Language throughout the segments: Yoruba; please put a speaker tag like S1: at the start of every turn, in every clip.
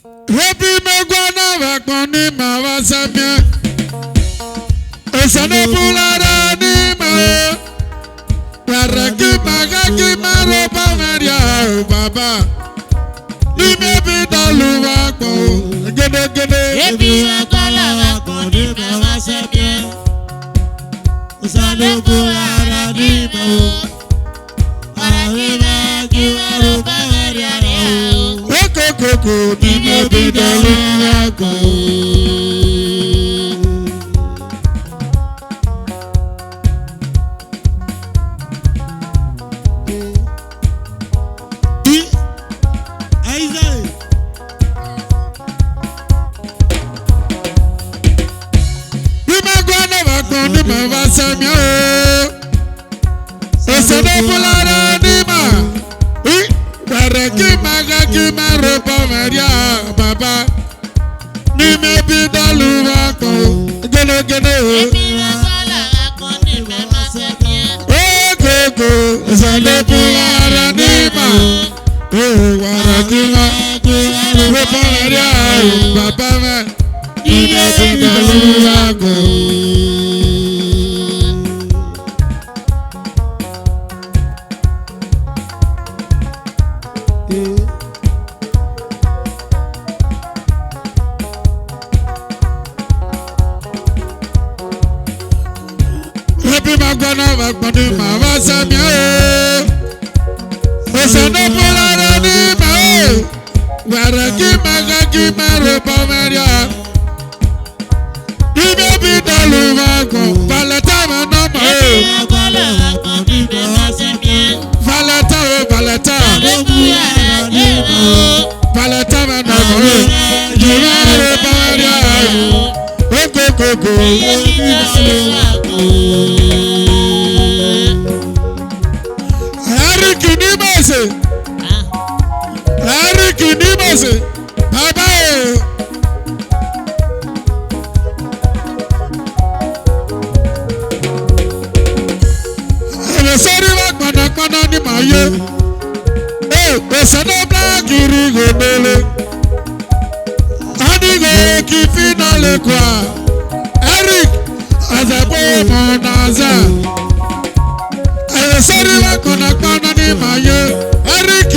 S1: Happy Magwana Vakoni Mavasamia. Esane Pulara Nima. Waraki Magaki Maropa Maria Baba. Nime Bidaluwa Ko. Gede Gede.
S2: Happy Magwana Vakoni Mavasamia. Esane Pulara Nima. Waraki Magaki Maropa Maria.
S1: Koko nime bidaluwa ko. Nime gwana vakoni mavasamia. Esane pulara nima. Waraki Magaki Maropa Maria Baba. Nime bidaluwa ko. Gede Gede. Koko esane pulara nima. Waraki Magaki Maropa Maria Baba. Nime bidaluwa ko. Happy Magwana Vakoni Mavasamia. Esane pulara nima. Waraki Magaki Maropa Maria. Nime bidaluwa ko. Valetama nama. Valeta Valetama nama. Nime Maropa Maria. Koko. Harry Kinimase. Baba. Esari wa kpana ni maye. Esana black irigo mele. Adigo kifinale kwa. Eric azabo monaza. Esari wa kpana ni maye. Eric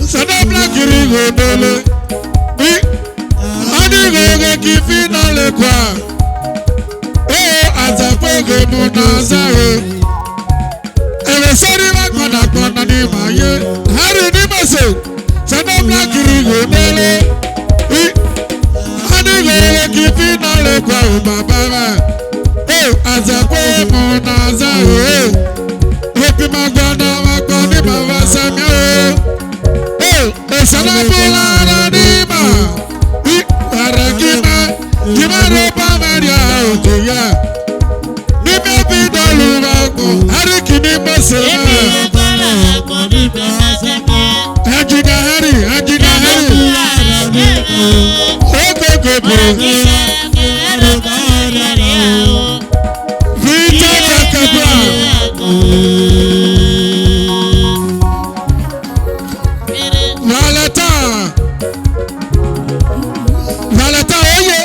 S1: esana black irigo mele. Adigo kifinale kwa. Azabo monaza. Esari wa kpana ni maye. Harry Nimase. Esana black irigo mele. Adigo kifinale kwa baba. Azabo monaza. Happy Magwana Vakoni Mavasamia. Esana pulara nima. Waraki Magaki Maropa Maria. Nime bidaluwa ko. Harry Kinimase. Ajina Harry. Vita Kakabra. Valeta oye.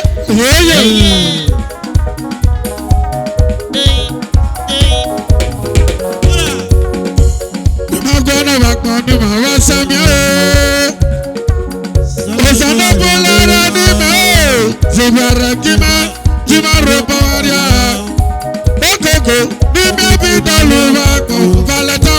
S1: Magwana Vakoni Mavasamia. Esane pulara nima. Waraki Magaki Maropa Maria. Koko nime bidaluwa ko. Valeta.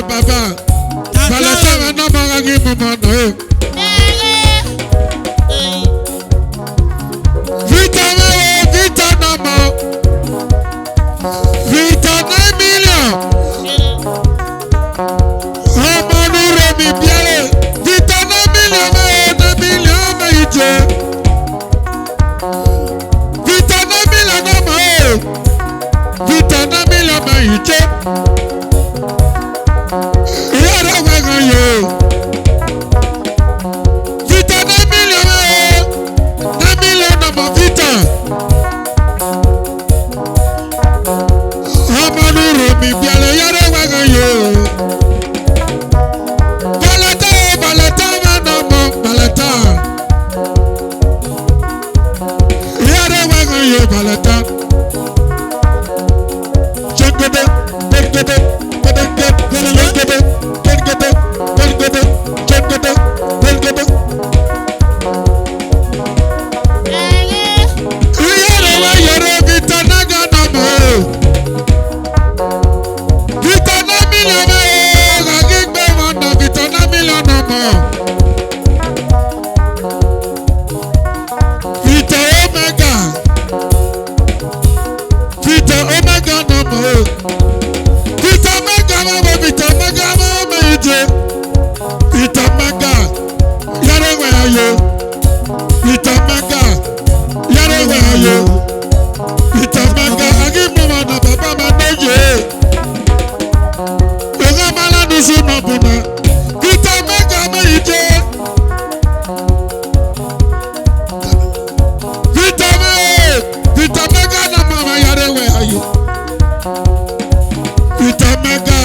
S1: Baba, Valeta, no more give me money. Yàrá wẹ̀gàn yóò. Vita 9 million ẹ̀ 9 million ọmọ Vita. Ọmọ nuru mi biẹ̀lẹ̀ yàrá wẹ̀gàn yóò. Balata máa nà mọ́ balata. Yàrá wẹ̀gàn yóò balata. Jẹ́gẹ́dẹ́ jẹ́gẹ́dẹ́ jẹ́gẹ́dẹ́ jẹ́gẹ́dẹ́ jẹ́gẹ́dẹ́. Yàrá wẹ̀ yàrá Vita naga nà mọ́. Vita 9 million ẹ̀ kàkí gbé wọn nà Vita 9 million nà mọ́. Vita Omega. Vita Omega nà mọ́. Vita Omega máa bọ̀ Vita Omega máa bọ̀ ìjẹ́. Vita Omega yàrá wẹ̀ ayọ̀. Vita Omega yàrá wẹ̀ ayọ̀. Vita Omega agímọ̀ wọn nà bàbá máa méje. Ògá máa lánàá sí nà bùnà. Vita Omega máa ìjẹ́. Vita Omega nà mọ̀ yàrá wẹ̀ ayọ̀. Vita Omega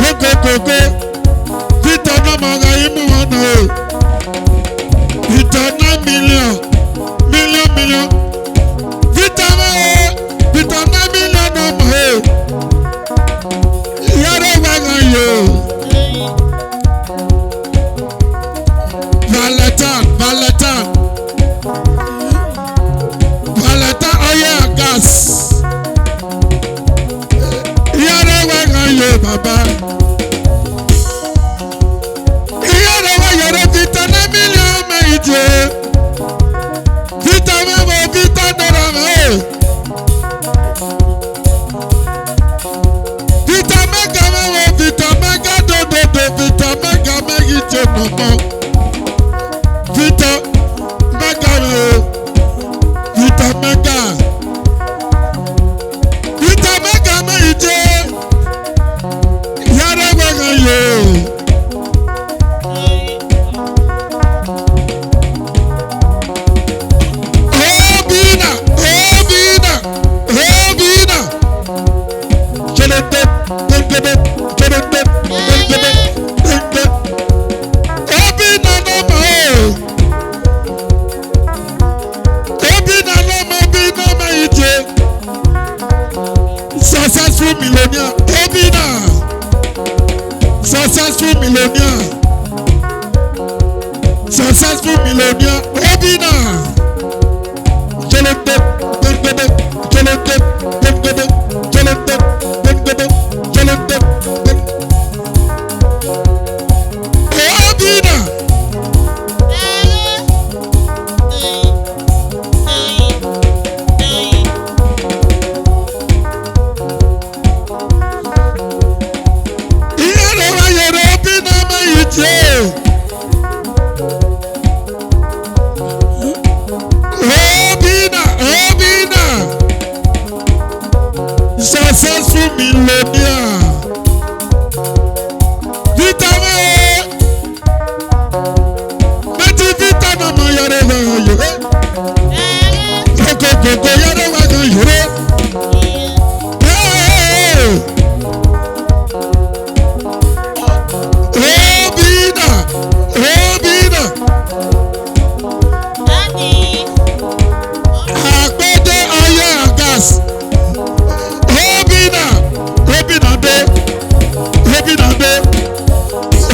S1: lókòkòkò. Vita nà mọ̀ ọ̀gá yìí mú wọn nà o. Vita 9 million. Vita 9 million nà mọ̀ o. Yàrá wẹ̀gàn yóò. Valentine oil and gas. Yàrá wẹ̀gàn yóò bàbá. Yàrá wẹ̀ yàrá Vita 9 million méje. Vita mẹ́wọ̀ Vita dọ̀rọ̀ mẹ́. Vita Omega mẹ́wọ̀ Vita Omega dòdòdò Vita Omega méje nọ̀mọ́. Vita Omega mẹ́wọ̀ Vita Omega. Vita Omega méje. Yàrá wẹ̀gàn yóò. Successful millionaire. Successful millionaire. Successful millionaire. Obina. Successful millionaire. Vita mẹ́wọ̀. Mẹ́tí Vita nà mọ̀ yàrá wẹ̀gàn yóò. Kòkòkò yàrá wẹ̀gàn yóò. Obina. Àpẹẹdẹ oil and gas.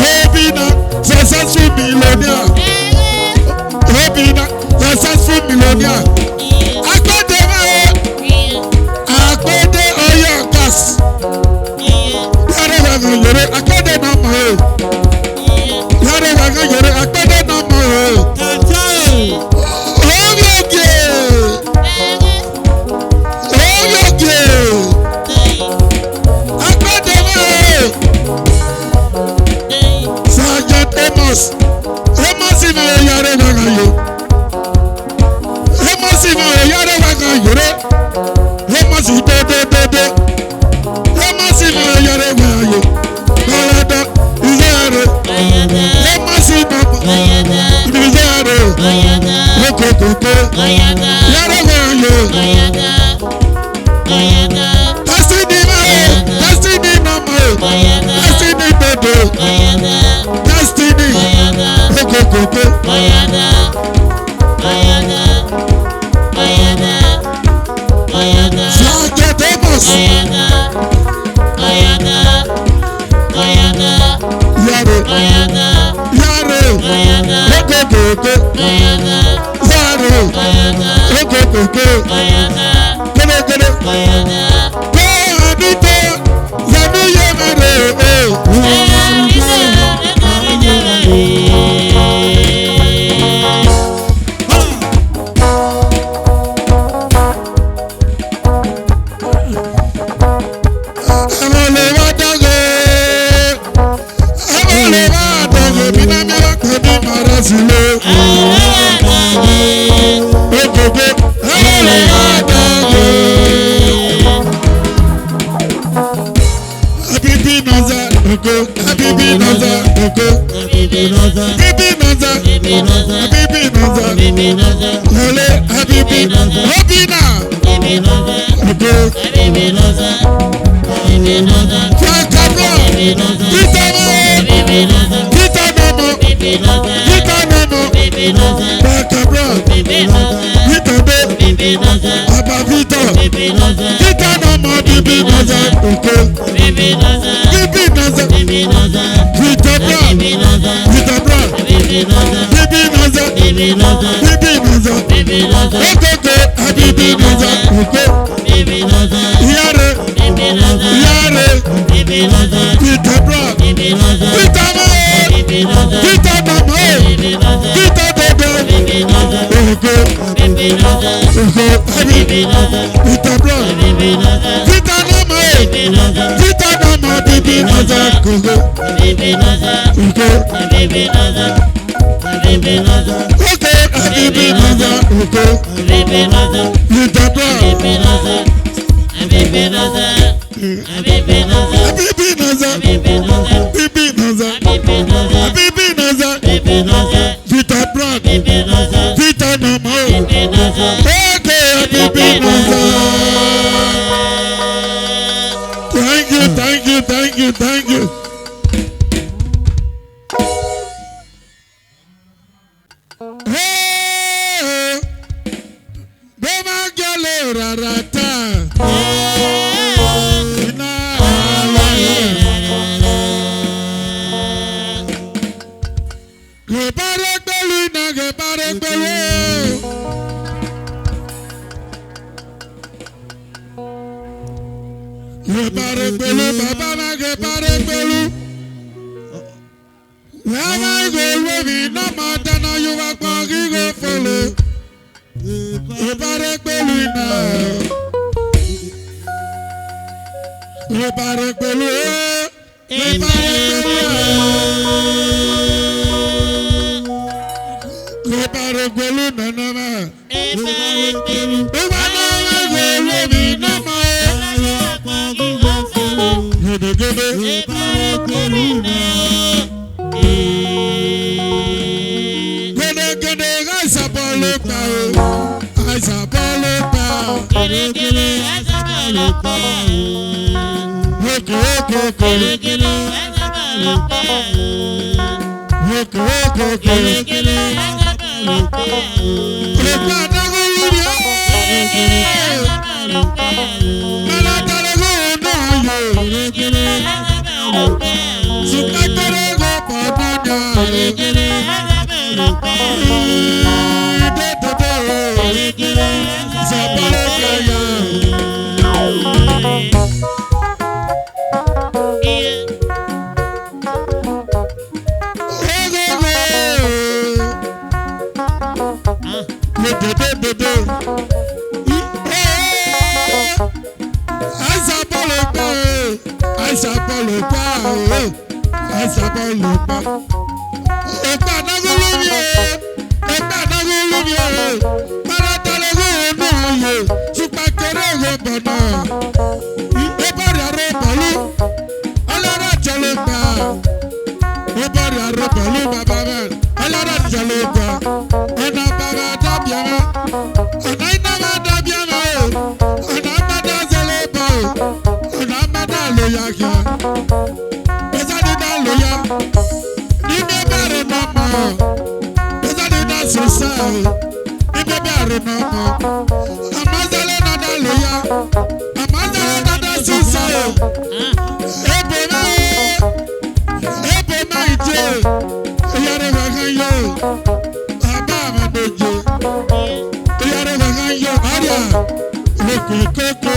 S1: Obina successful millionaire. Successful millionaire. Àpẹẹdẹ oil and gas. Yàrá wẹ̀gàn yóò. Àpẹẹdẹ nà mọ̀ o. Yàrá wẹ̀gàn yóò. Àpẹẹdẹ nà mọ̀ o. Amos in a yard of you. Amos in a yard of you. Amos in yare wayo. Oyada, yare. Emasi mama. Yare. Okokoko. Yare wayo. Destiny mama. Destiny mama. Destiny dodo. Destiny. Okokoko. Sagetemos. Yare. Yare. Okokoko. Yare. Okokoko. Gele gele. Adito. Yanu yamare. Thank you. Hey, Bema Gale Rarata. Super Ibe aru no mo. Amazale na da loya. Amazale na da sisa. Ebo na ije. Yare waganyo. Aba amadojo. Yare waganyo. Aria. Koko.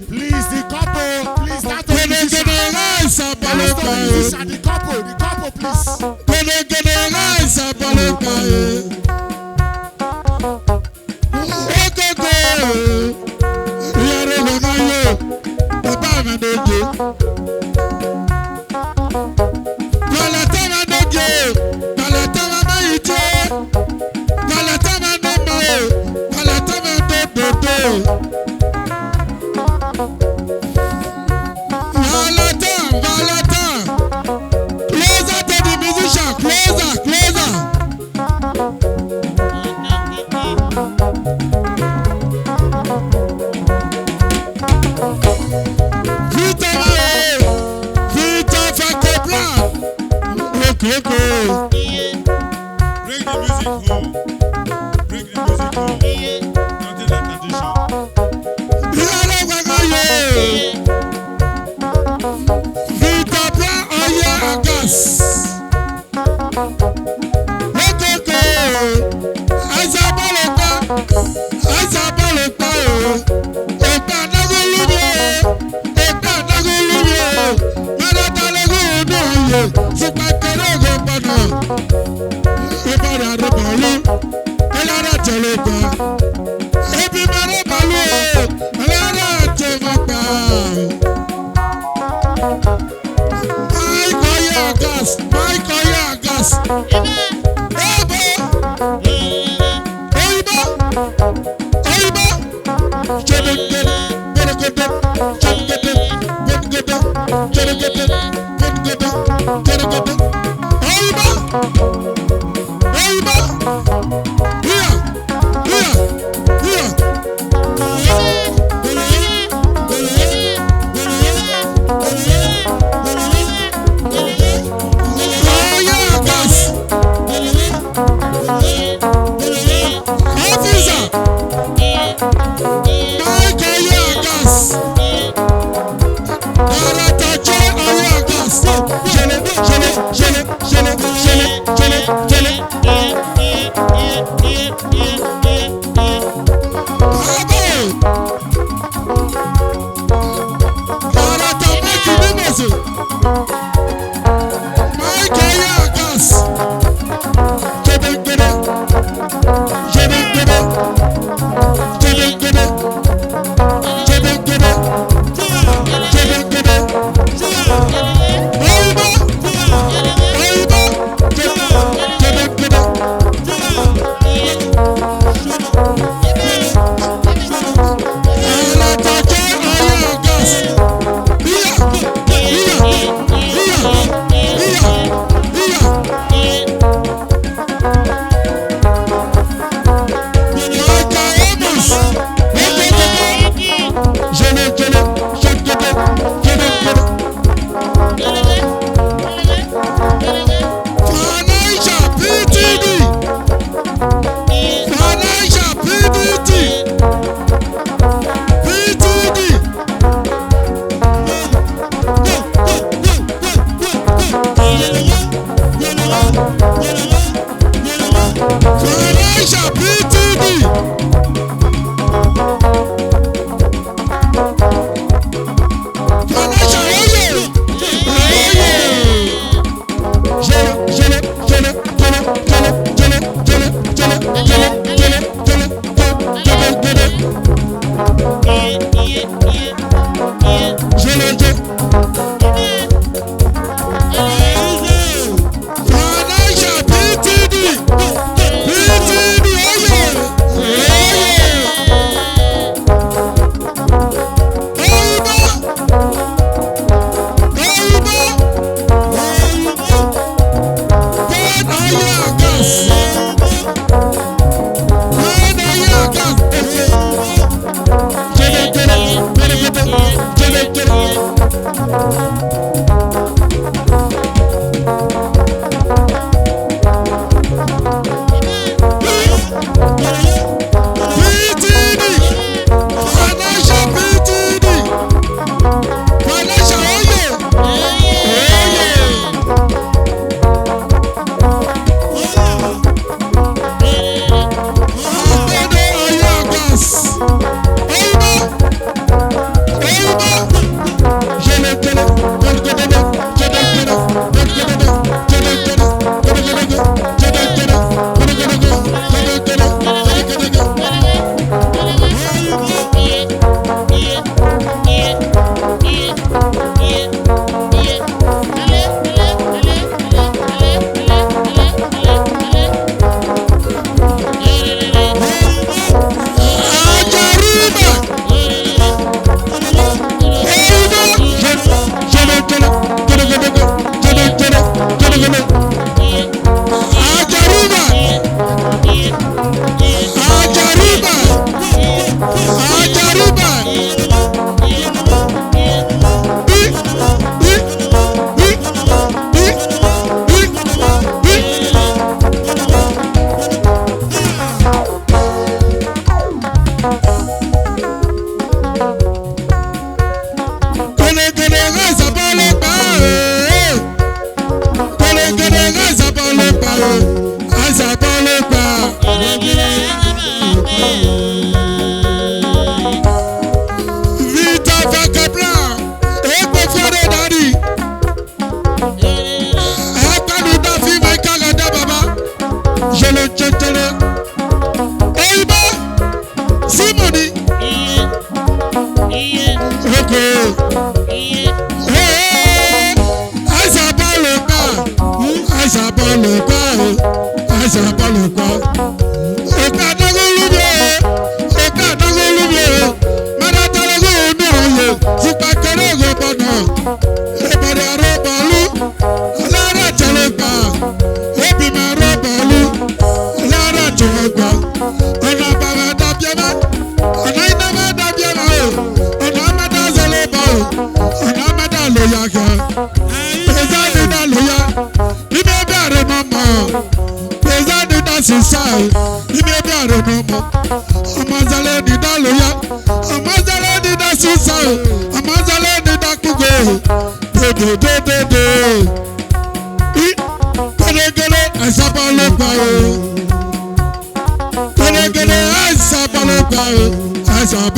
S2: Please, the couple, please start the musician. The couple,
S1: Jele Financial PTD. Financial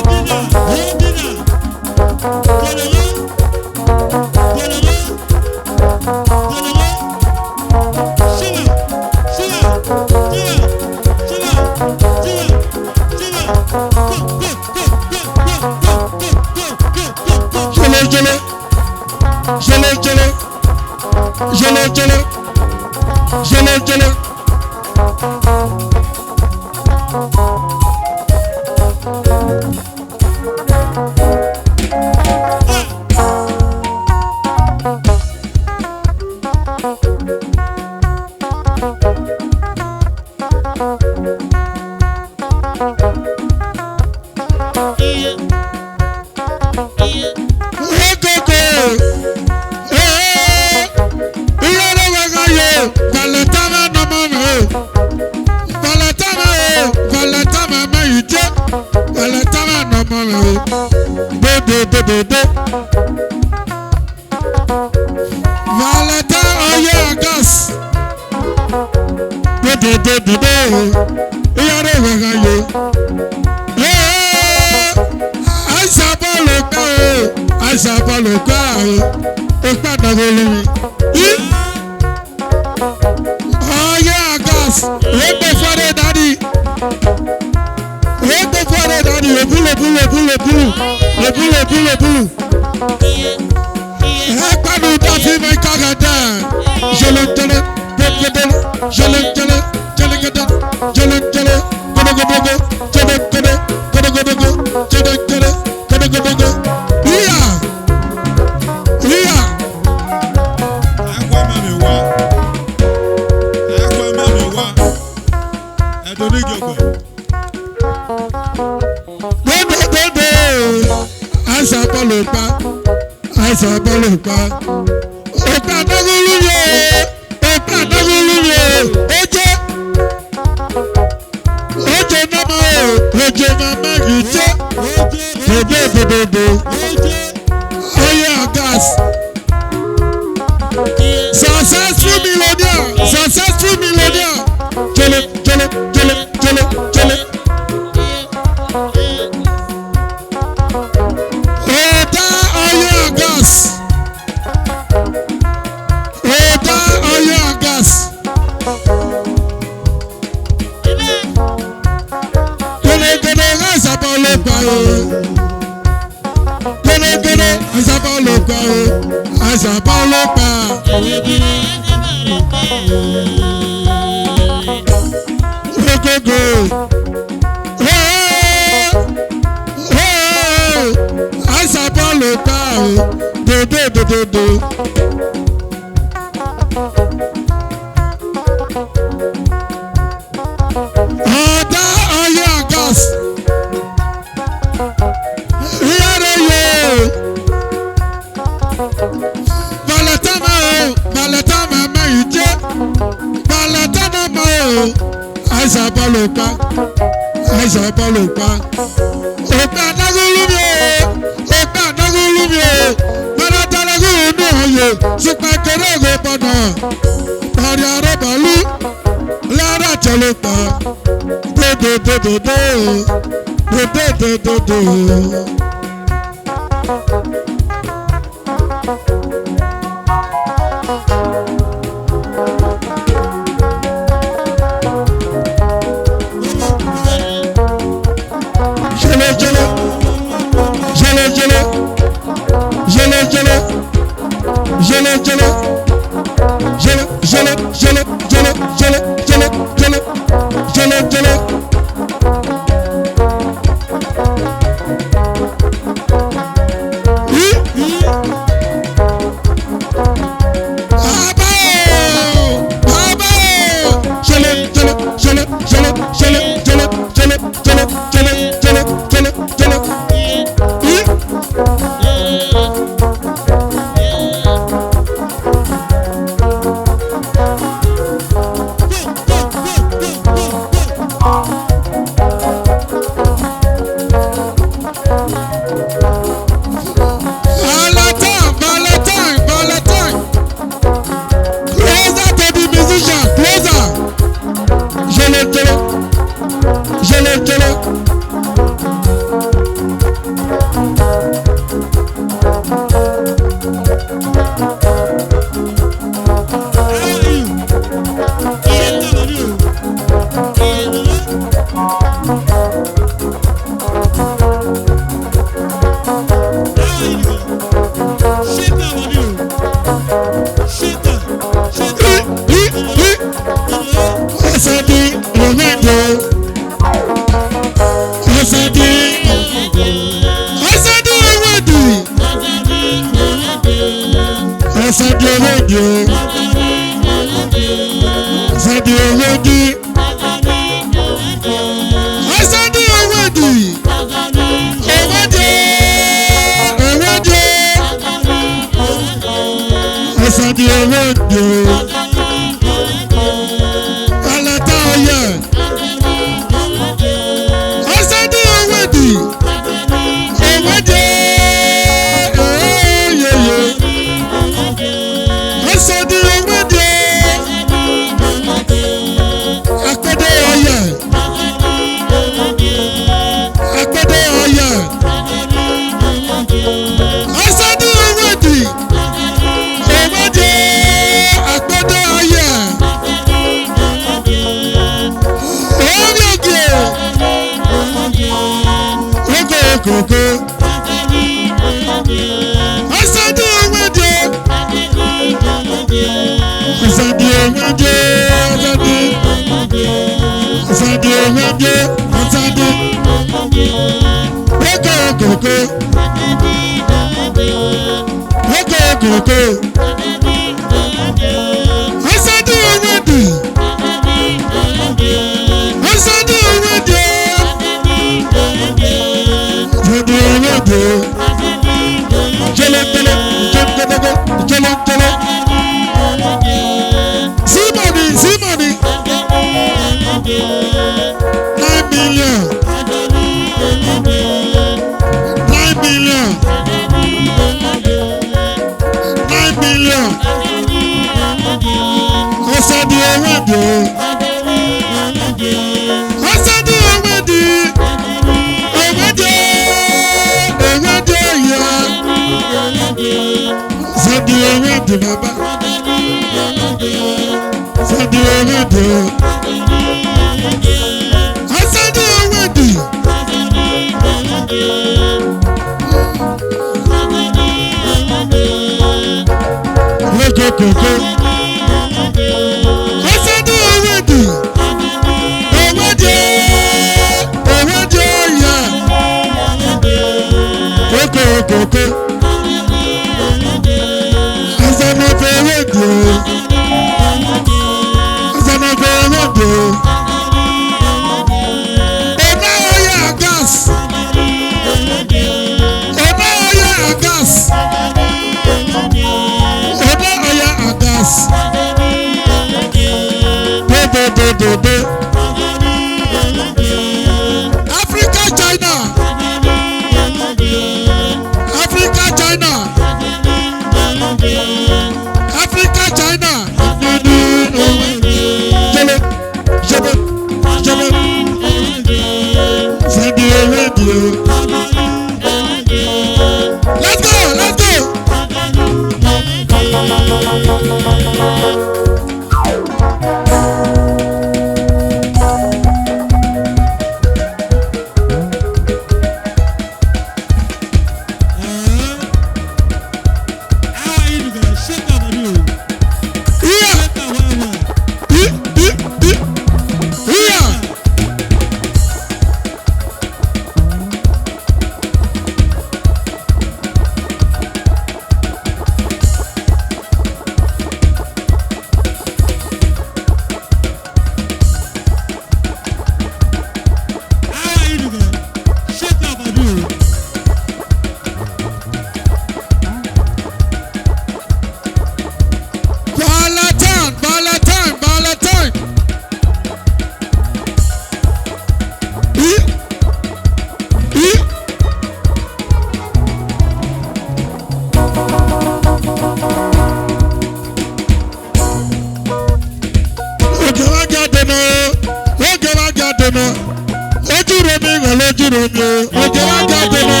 S1: Ojú rẹ̀ mi lójú romi o. Oge wa jáde lọ.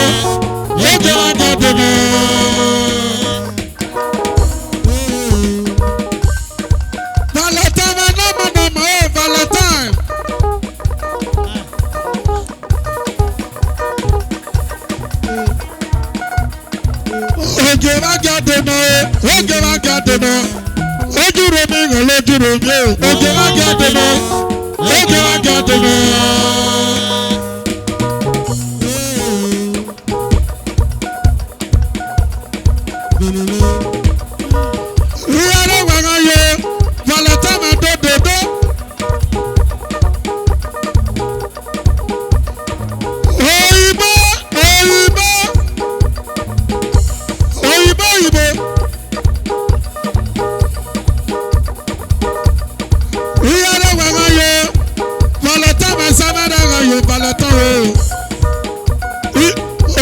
S1: Oge wa jáde lọ. Valentine nọ́mọ̀nọ́mọ̀ o Valentine. Oge wa jáde lọ. Oge wa jáde lọ. Ojú romi hàn lójú romi o. Oge wa jáde lọ. Oge wa jáde lọ. Ìyára wàrà yẹ Valentine dòdòdó. Òyìnbó òyìnbó òyìnbó òyìnbó. Ìyára wàrà yẹ Valentine sábàdà wà yẹ Valentine o.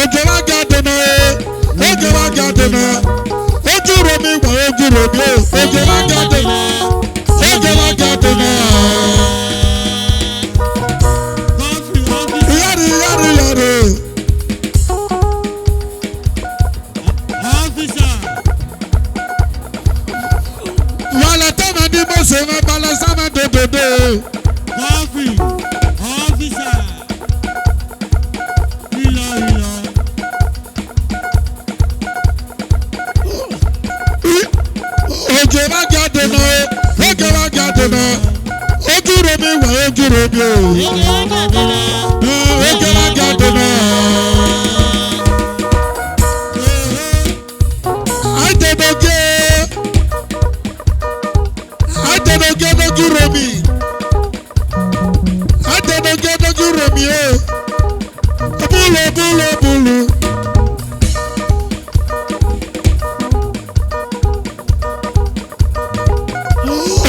S1: Oge wa jáde lọ. Oge wa jáde lọ. Ojú romi wà ojú romi o. Oge wa jáde lọ. Oge wa jáde lọ. Yari yari yari. Valentine ní mo ṣe máa balẹ̀ sábà dòdòdó. Oge wa jáde lọ. Oge wa jáde lọ. Ojú romi wà ojú romi o. Oge wa jáde lọ. Àìtẹ̀dọ̀gẹ́ àìtẹ̀dọ̀gẹ́ lójú romi. Àìtẹ̀dọ̀gẹ́ lójú romi o. Búlù búlù búlù.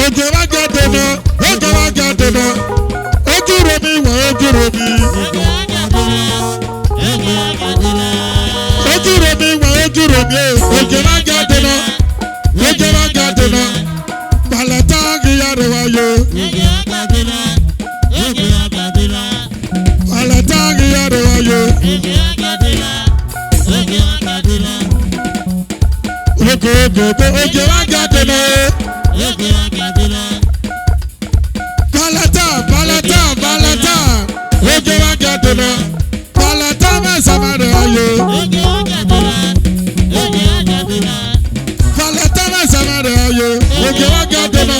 S1: Oge wa jáde lọ. Oge wa jáde lọ. Ojú romi wà ojú romi. Ojú romi wà ojú romi o. Oge wa jáde lọ. Oge wa jáde lọ. Valentine yàrá wa yo. Valentine yàrá wa yo. Oge wa jáde lọ. Valentine oge wa jáde lọ. Valentine mẹ́sàn-án rẹ̀ ayé. Valentine mẹ́sàn-án rẹ̀ ayé. Oge wa jáde lọ.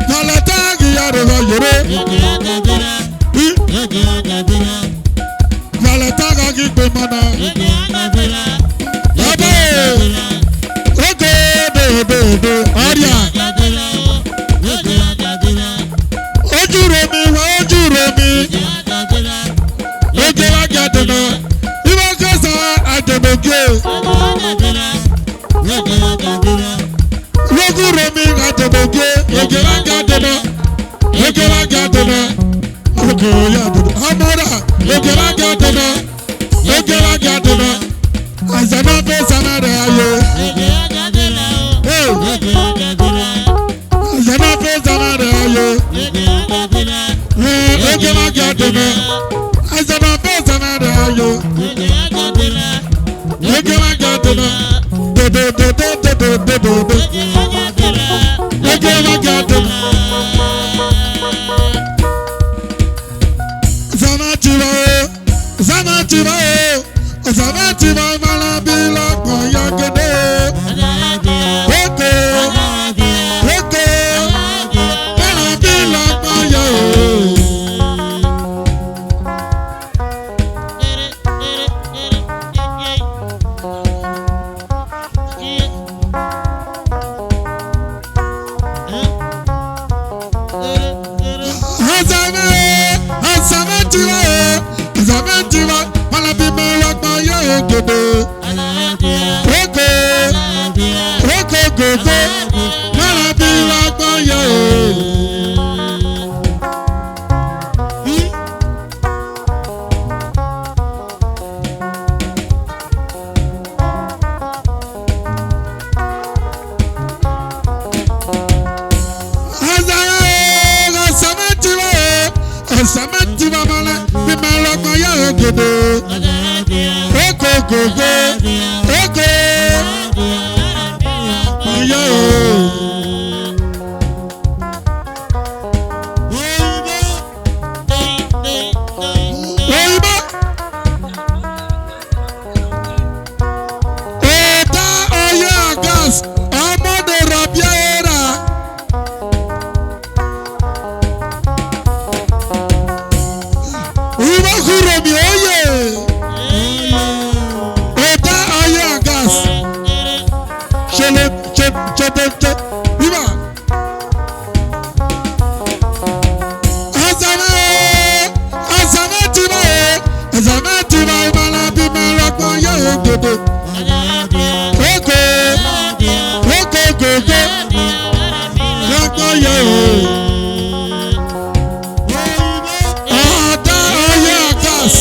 S1: Valentine ìyá rẹ̀ wá yẹrẹ. Valentine kàkí pé mọ́nà. Bàbá oge dòdòdò ọ̀rìà. Ojú romi wá ojú romi. Oge wa jáde lọ. Ibà kẹsàn-án àjẹmọ̀gẹ́. Lójú romi àjẹmọ̀gẹ́. Oge wa jáde lọ. Oge wa jáde lọ. Oge wa jáde lọ. Amọ̀ra. Oge wa jáde lọ. Oge wa jáde lọ. Àìsàn náà fẹ́ sànà rẹ̀ ayé. Àìsàn náà fẹ́ sànà rẹ̀ ayé. Oge wa jáde lọ. Àìsàn náà fẹ́ sànà rẹ̀ ayé. Oge wa jáde lọ. Dodododododododo. Oge wa jáde lọ. Zamatiwa o. Zamatiwa o. Zamatiwa malabi lọ́gbọ̀n yagede. Oge. Oge. Malabi lọ́gbọ̀n yẹ o. Zamatiwa malabi lọ́gbọ̀n yẹ o gede. ti bá mọ́lẹ̀ bí máa lọ́gbọ́n yá ògèdè. Oko gògó oko ọ̀yá o. Òyìnbó ọ̀dà ọ̀yá gas ọmọdé rọ̀bíà ẹ̀rà. Òyìnbó kúrò mi òye. Ọ̀dà ọ̀yá gas ṣẹlẹ̀ ṣẹ̀dẹ̀dẹ̀ bíbá. Azamẹ́ ti bá yẹ azamẹ́ ti bá ìmọ̀lá bí máa lọ́gbọ́n yẹ ògèdè. Oko gògó lọ́gbọ́n yẹ o. Ọ̀dà ọ̀yá gas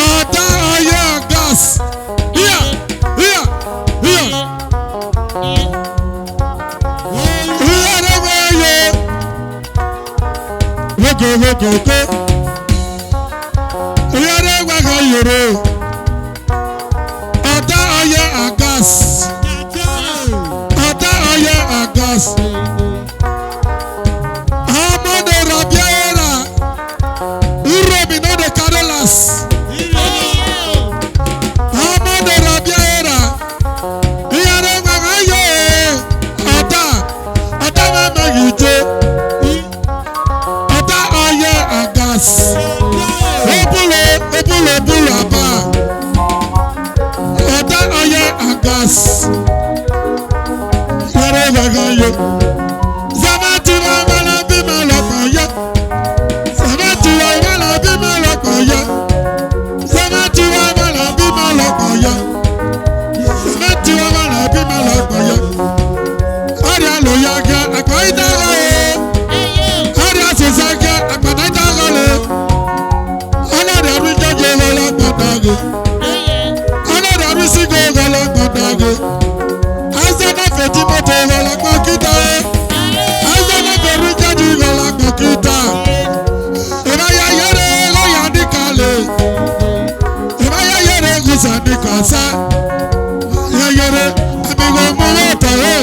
S1: ọ̀dà ọ̀yá gas híyà híyà híyà híyà lọ́gbọ́n yẹ wógòwógògó híyà lọ́gbọ́n kan yòrò. Ọ̀dà ọ̀yá gas ọ̀dà ọ̀yá gas ọmọdé rọ̀bíà ẹ̀rà uromi no dey carry last. Ọmọdé rọ̀bíà ẹ̀rà ìyàrá gbàgbà yẹ ọ̀dà ọ̀dà mẹ́mẹ́ yìí jẹ́ ọ̀dà ọ̀yá gas ebúlò àbá ọ̀dà ọ̀yá gas ìyàrá gbàgbà yẹ. Zamati wa wala bí máa lọ́kàn yẹ. Zamati wa wala bí máa lọ́kàn yẹ. Zamati wa wala bí máa lọ́kàn yẹ. Zamati wa wala bí máa lọ́kàn yẹ. Ọ̀rẹ́ àlòyà gẹ àgbà ìdára o. Ọ̀rẹ́ àṣìṣe gẹ àgbàdo ìdára le. Ọlọ́dẹ rí jẹjẹ lọ́lọ́gbọ̀dọ̀gẹ. Ọlọ́dẹ rí sígò lọ́lọ́gbọ̀dọ̀gẹ. Azana fèjì mọ́tò lọ́lọ́gbọ̀ kíta o. Azana fèjì jẹjẹ lọ́lọ́gbọ̀ kíta. Ìbáyà yẹrẹ lọ́yà ní kalẹ̀. Ìbáyà yẹrẹ gùsà ní kàṣà. Yẹrẹ àbíwọ̀ mọ́wọ́ tọ̀wọ́.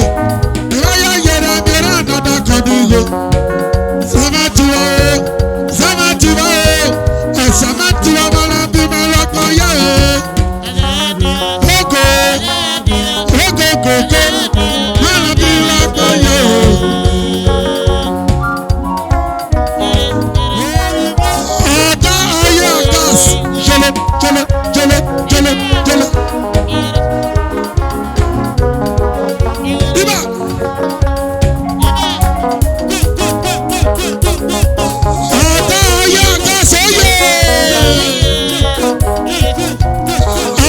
S1: Ìbáyà yẹrẹ mìíràn dada kọ̀dúgbò. Samatiwa o, Samatiwa o, Samatiwa mọ́lá bí mọ́lọ́gbọ̀ yẹ o. Oko gògó mọ́lá bí mọ́lọ́gbọ̀ yẹ o. Ọ̀dà ọ̀yá gas jẹlẹ jẹlẹ jẹlẹ jẹlẹ jẹlẹ. Ibà ọ̀dà ọ̀yá gas oyè.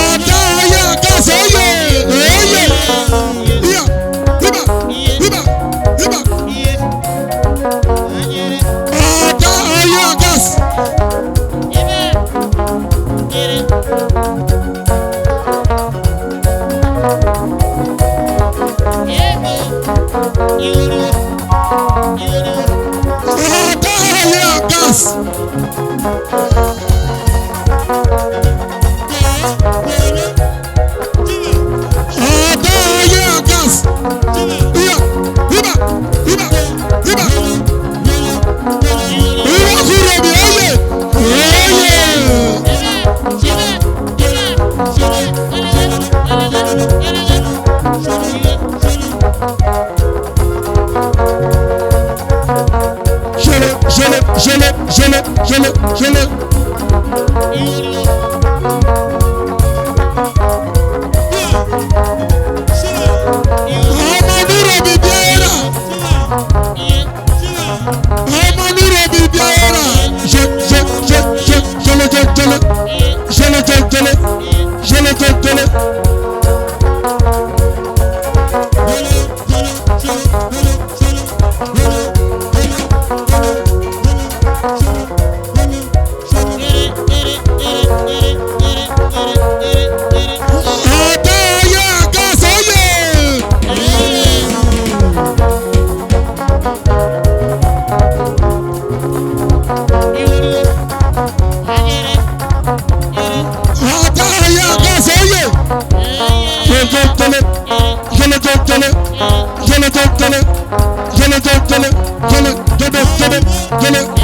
S1: Ọ̀dà ọ̀yá gas oyè oyè. Ibà ibà ibà ibà. Ọ̀dà ọ̀yá gas. Ọ̀dà ọ̀yá gas. Ọ̀dà ọ̀yá gas. Ibà ibà ibà ibà. Ìwọ kúrò mi oyè oyè. Ṣẹlẹ̀. Ọmọ dúró mi bí ẹ̀rà. Ọmọ dúró mi bí ẹ̀rà. Ṣẹlẹ̀. jele.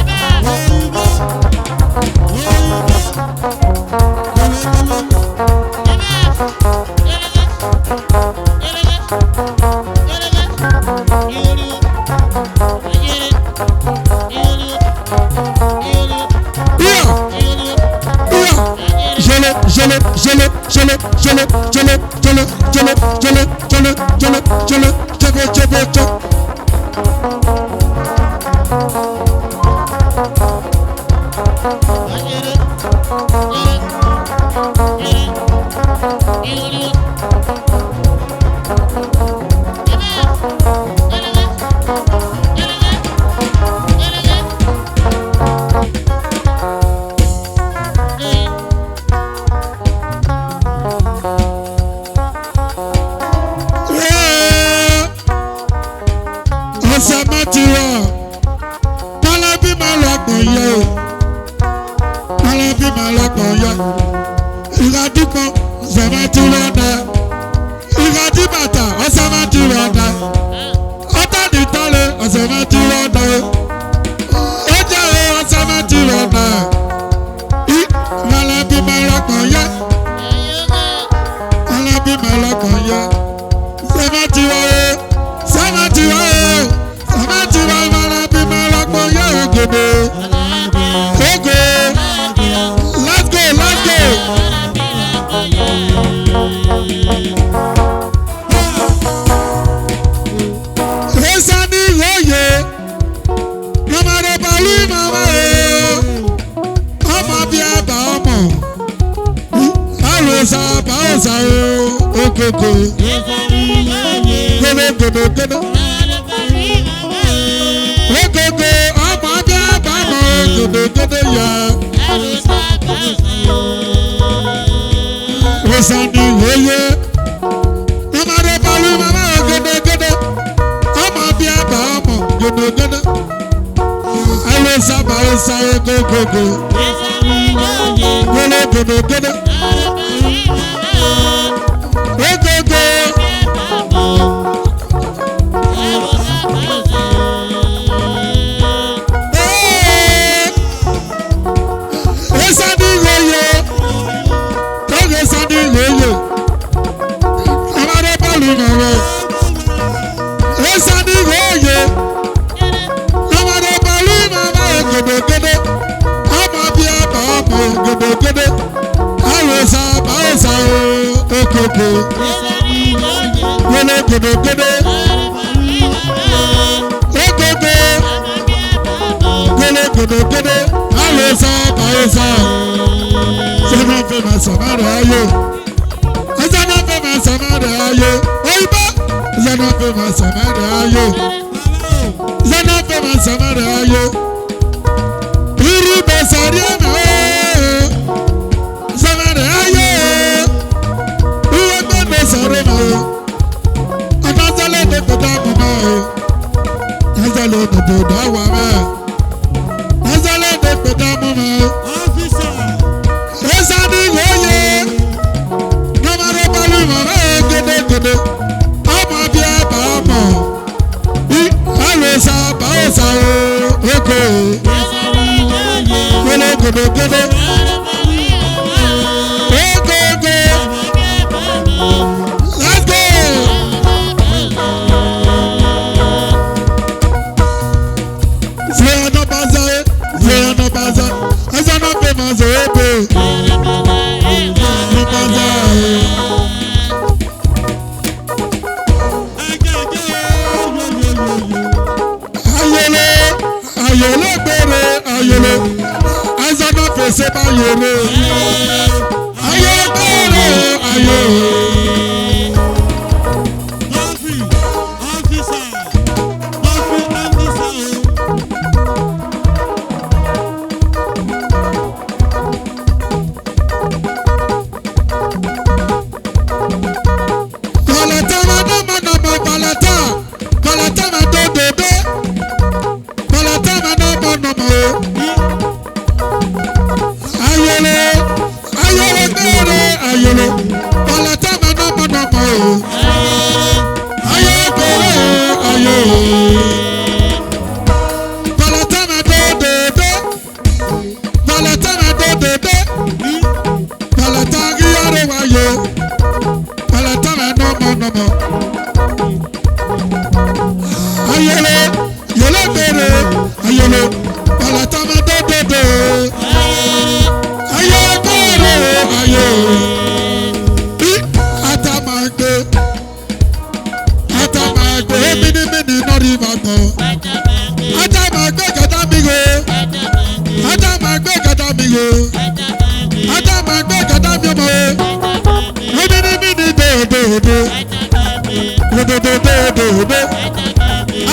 S1: dodo.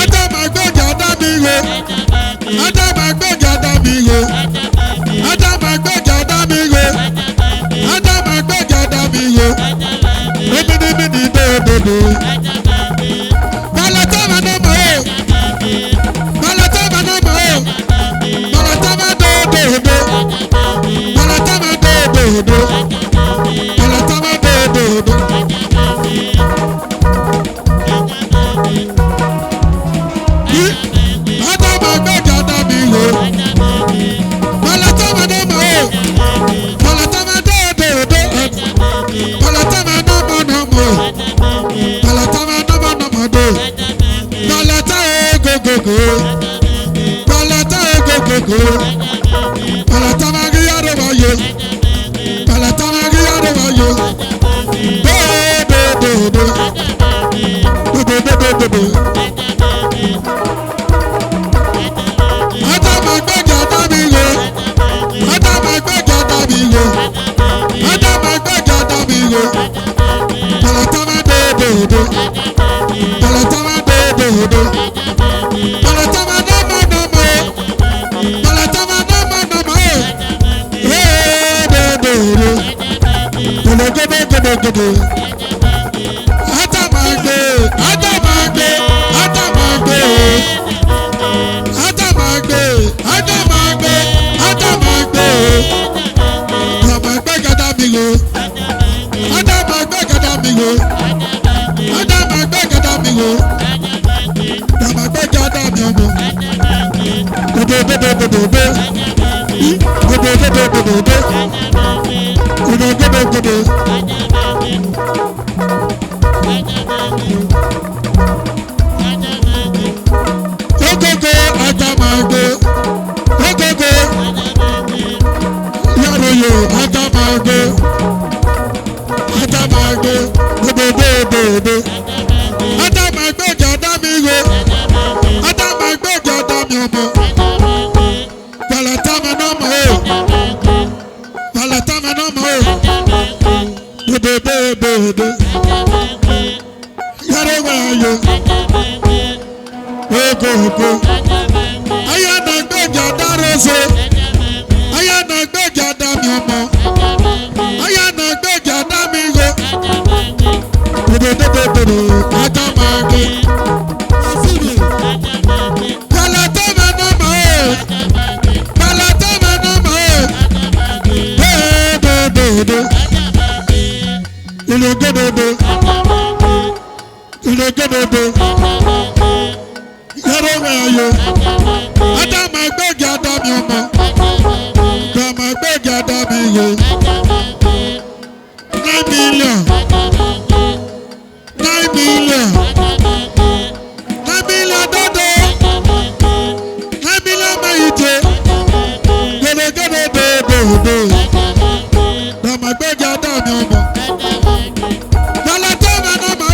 S1: Ada máa gbẹ́jà dá mi ro. Ada máa gbẹ́jà dá mi ro. Ada máa gbẹ́jà dá mi ro. Ada máa gbẹ́jà dá mi ro. Omidimidi dodo. Balata ma no mo. Balata ma no mo. Balata ma dodo. Balata ma dodo. Balata ma dodo. Ada ma gbẹ́jà dá mi ro. Balata ma no mo. Balata ma dodo. Balata ma no mo no mo. Balata ma no mo no mo do. Balata go go go. Balata go go go. Balata ma gi yaro ba yo. Balata ma gi yaro ba yo. Do do do do. Do do do do do. Ada ma gbẹ́jà dá mi ro. Ada ma gbẹ́jà dá mi ro. Ada ma gbẹ́jà dá mi ro. Balata ma dodo. Balata ma dodo. Balata ma no mo no mo. Balata ma no mo no mo. Dodo. Dodo dodo. Ada ma gbé. Ada ma gbé. Ada ma gbé. Ada ma gbé. Ada ma gbé. Ada ma gbé. Ada ma gbẹ́jà dá mi ro. Ada ma gbẹ́jà dá mi ro. Ada ma gbẹ́jà dá mi ro. Ada ma gbẹ́jà dá mi ọmọ. Dodo dodo dodo do. Dodo dodo dodo do. Dodo dodo dodo. Ogogo ada ma gbé. Ogogo. Yàrá yo ada ma gbé. Ada ma gbé. Dodo dodo do. Ada ma gbẹ́jà dá mi ro. Ada ma gbẹ́jà dá mi ọmọ. Balata ma no mo. Balata ma no mo. Dodo dodo do. Yàrá wa yo. Ogogo. Aya na gbẹ́jà dá roso. Aya na gbẹ́jà dá mi ọmọ. Aya na gbẹ́jà dá mi ro. Dodo dodo dodo. Ada ma gbé. Balata ma no mo. Balata ma no mo. Dodo. Dodo. Dodo. Yàrá wa yo. Ada ma gbẹ́jà dá mi ọmọ. Ada ma gbẹ́jà dá mi ro. 9 million. 9 million. 9 million dodo. 9 million ma ije. Dodo. Ada ma gbẹ́jà dá mi ọmọ. Balata ma no mo.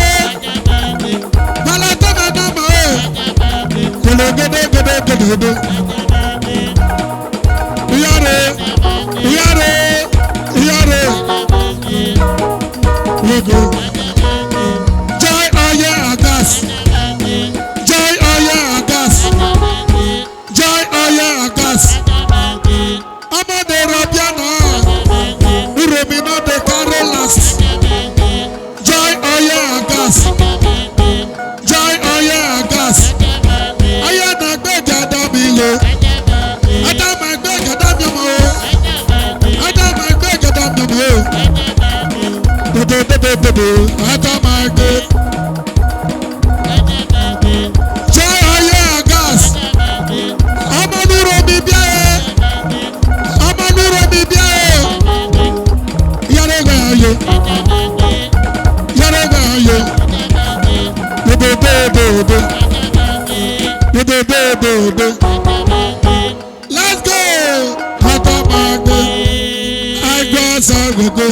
S1: Balata ma no mo. Dodo. Yàrá. Ogo. Joy oye agas. Joy oye agas. Joy oye agas. Ọmọdé Rọ̀bíànà. Uromi no dey carry last. Joy oye agas. Joy oye agas. Aya na gbẹ́jà dá mi ro. Ada ma gbẹ́jà dá mi ọmọ. Ada ma gbẹ́jà dá mi ọmọ. Dodo. Ada ma gbé. Joy oye agas. Ọmọ nuro mi bíá ẹ. Ọmọ nuro mi bíá ẹ. Yàrá wa yo. Yàrá wa yo. Dodo. Let's go. Ada ma gbé. I go so go.